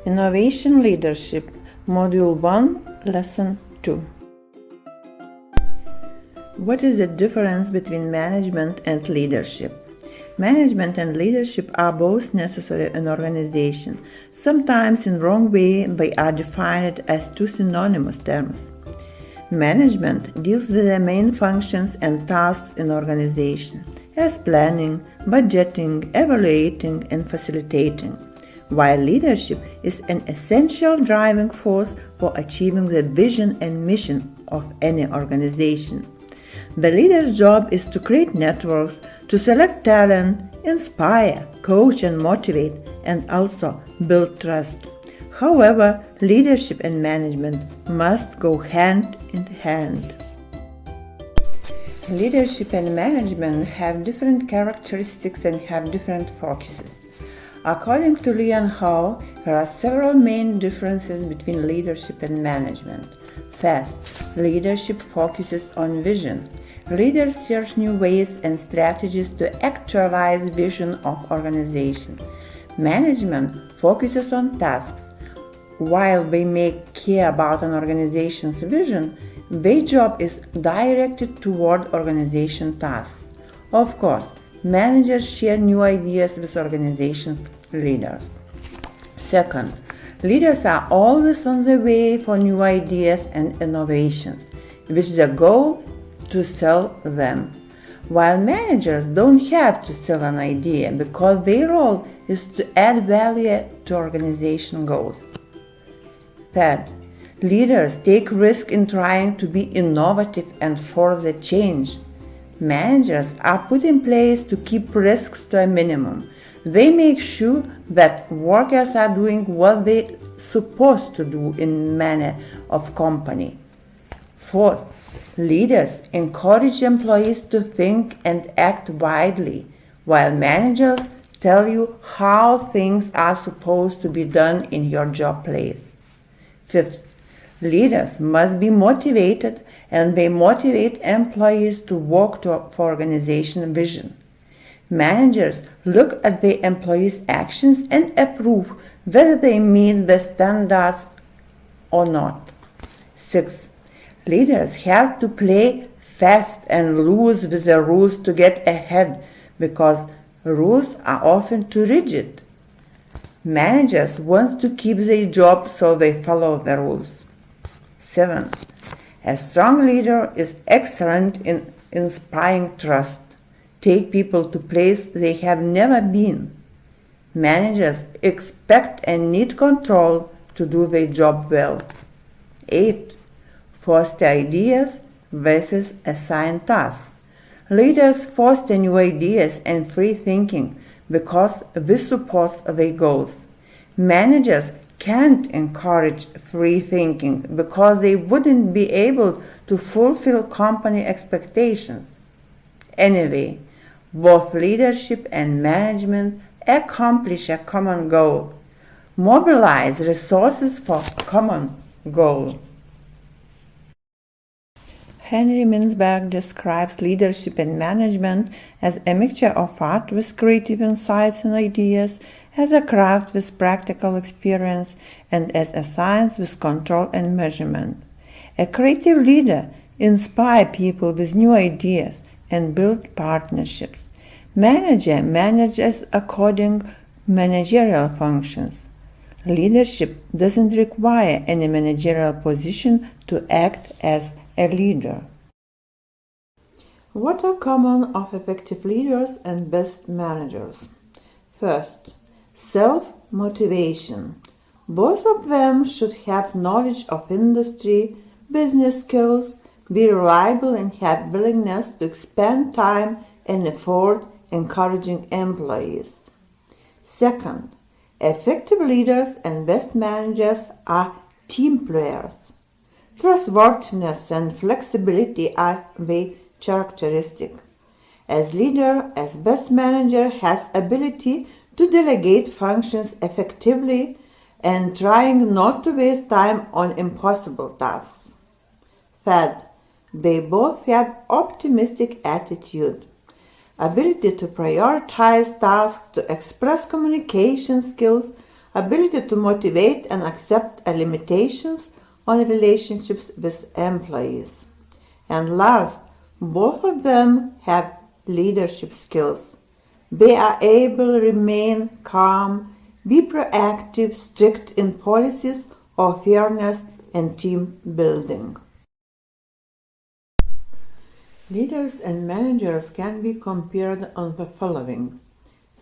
Innovation Leadership, Module 1, Lesson 2. What is the difference between management and leadership? Management and leadership are both necessary in organization. Sometimes in wrong way they are defined as two synonymous terms. Management deals with the main functions and tasks in organization, as planning, budgeting, evaluating, and facilitating, while leadership is an essential driving force for achieving the vision and mission of any organization. The leader's job is to create networks, to select talent, inspire, coach and motivate, and also build trust. However, leadership and management must go hand in hand. Leadership and management have different characteristics and have different focuses. According to Leon Howe, there are several main differences between leadership and management. First, leadership focuses on vision. Leaders search new ways and strategies to actualize vision of organization. Management focuses on tasks. While they may care about an organization's vision, their job is directed toward organization tasks. Of course, managers share new ideas with organization's leaders. Second, leaders are always on the way for new ideas and innovations, with the goal to sell them, while managers don't have to sell an idea because their role is to add value to organization goals. Third, leaders take risk in trying to be innovative and force the change. Managers are put in place to keep risks to a minimum. They make sure that workers are doing what they're supposed to do in manner of company. Fourth, leaders encourage employees to think and act widely, while managers tell you how things are supposed to be done in your job place. Fifth, leaders must be motivated, and they motivate employees to work for organization vision. Managers look at the employees' actions and approve whether they meet the standards or not. Sixth, leaders have to play fast and loose with the rules to get ahead because rules are often too rigid. Managers want to keep their job, so they follow the rules. 7. A strong leader is excellent in inspiring trust. Take people to places they have never been. Managers expect and need control to do their job well. 8. Foster ideas versus assign tasks. Leaders foster new ideas and free thinking because this supports their goals. Managers can't encourage free thinking because they wouldn't be able to fulfill company expectations. Anyway, both leadership and management accomplish a common goal. Mobilize resources for common goal. Henry Mintzberg describes leadership and management as a mixture of art with creative insights and ideas, as a craft with practical experience, and as a science with control and measurement. A creative leader inspires people with new ideas and builds partnerships. Manager manages according managerial functions. Leadership doesn't require any managerial position to act as a leader. What are common of effective leaders and best managers? First, self-motivation. Both of them should have knowledge of industry, business skills, be reliable and have willingness to expend time and effort encouraging employees. Second, effective leaders and best managers are team players. Trustworthiness and flexibility are the characteristic. As leader, as best manager has ability to delegate functions effectively and trying not to waste time on impossible tasks. Third, they both have optimistic attitude, ability to prioritize tasks, to express communication skills, ability to motivate and accept limitations on relationships with employees. And last, both of them have leadership skills. They are able to remain calm, be proactive, strict in policies of fairness and team building. Leaders and managers can be compared on the following.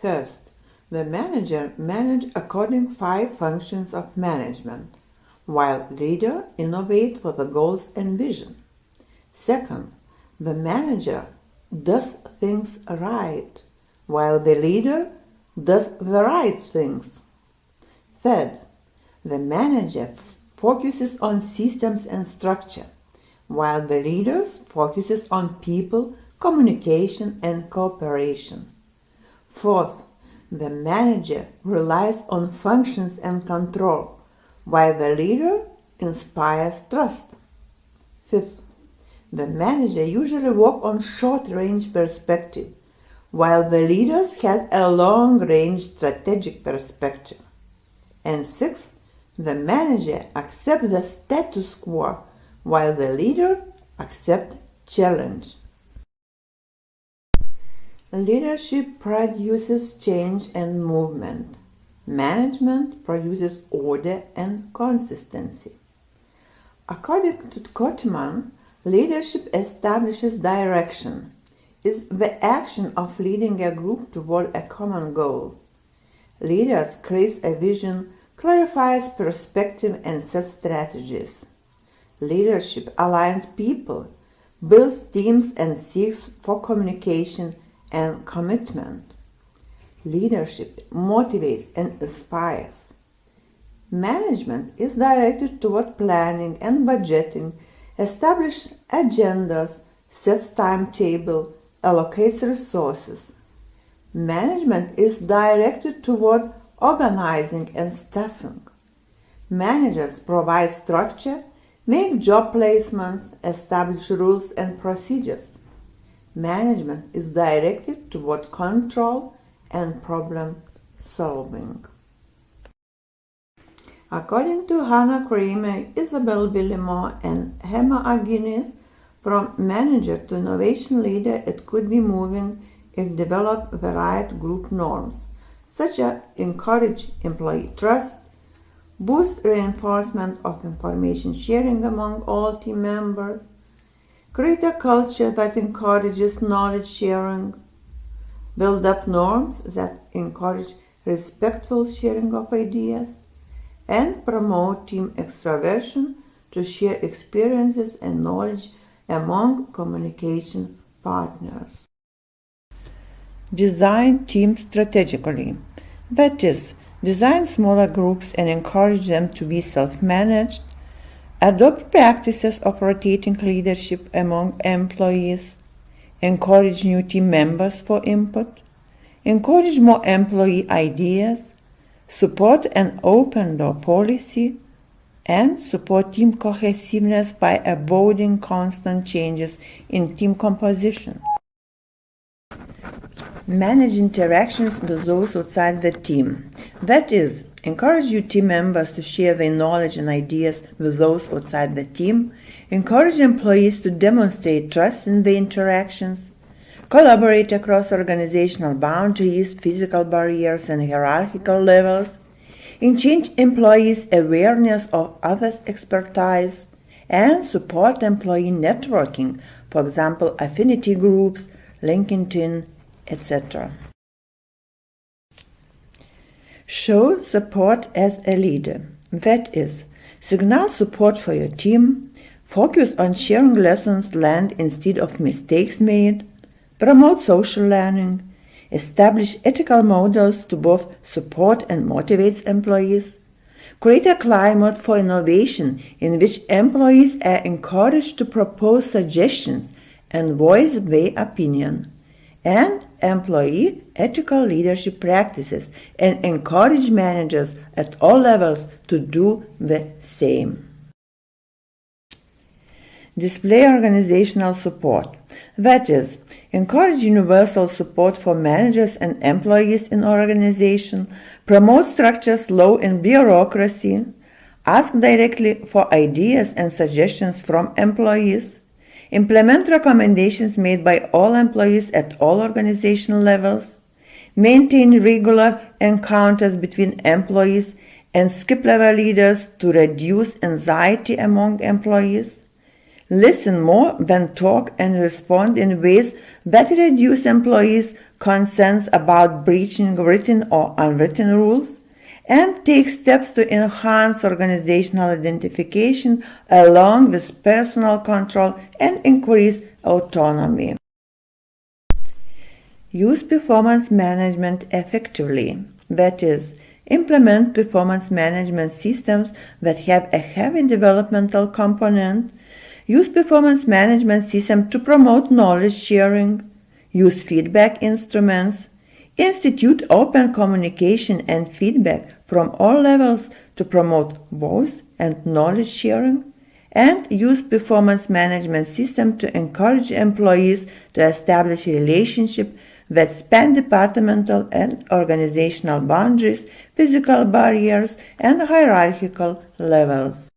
First, the manager manages according to 5 functions of management, while leader innovates for the goals and vision. Second, the manager does things right, while the leader does the right things. Third, the manager focuses on systems and structure, while the leader focuses on people, communication, and cooperation. Fourth, the manager relies on functions and control, while the leader inspires trust. Fifth, the manager usually works on short-range perspective, while the leader has a long-range strategic perspective. And sixth, the manager accepts the status quo, while the leader accepts challenge. Leadership produces change and movement. Management produces order and consistency. According to Gottman, leadership establishes direction, is the action of leading a group toward a common goal. Leaders create a vision, clarifies perspective, and sets strategies. Leadership aligns people, builds teams, and seeks for communication and commitment. Leadership motivates and inspires. Management is directed toward planning and budgeting, establishes agendas, sets timetable, allocates resources. Management is directed toward organizing and staffing. Managers provide structure, make job placements, establish rules and procedures. Management is directed toward control and problem solving. According to Hannah Kramer, Isabel Villimore, and Hema Aginis, from manager to innovation leader, it could be moving if developed the right group norms, such as encourage employee trust, boost reinforcement of information sharing among all team members, create a culture that encourages knowledge sharing, build up norms that encourage respectful sharing of ideas, and promote team extraversion to share experiences and knowledge among communication partners. Design teams strategically. That is, design smaller groups and encourage them to be self-managed. Adopt practices of rotating leadership among employees. Encourage new team members for input. Encourage more employee ideas. Support an open door policy. And support team cohesiveness by avoiding constant changes in team composition. Manage interactions with those outside the team. That is, encourage your team members to share their knowledge and ideas with those outside the team. Encourage employees to demonstrate trust in their interactions. Collaborate across organizational boundaries, physical barriers, and hierarchical levels. Engage employees' awareness of others' expertise. And support employee networking, for example, affinity groups, LinkedIn, etc. Show support as a leader. That is, signal support for your team, focus on sharing lessons learned instead of mistakes made, promote social learning, establish ethical models to both support and motivate employees, create a climate for innovation in which employees are encouraged to propose suggestions and voice their opinion, and employee ethical leadership practices and encourage managers at all levels to do the same. Display organizational support. That is, encourage universal support for managers and employees in organization, promote structures low in bureaucracy, ask directly for ideas and suggestions from employees, implement recommendations made by all employees at all organizational levels, maintain regular encounters between employees and skip-level leaders to reduce anxiety among employees, listen more than talk and respond in ways that reduce employees' concerns about breaching written or unwritten rules, and take steps to enhance organizational identification along with personal control and increase autonomy. Use performance management effectively. That is, implement performance management systems that have a heavy developmental component. Use performance management systems to promote knowledge sharing. Use feedback instruments. Institute open communication and feedback from all levels to promote both and knowledge sharing. And use performance management system to encourage employees to establish relationships that span departmental and organizational boundaries, physical barriers, and hierarchical levels.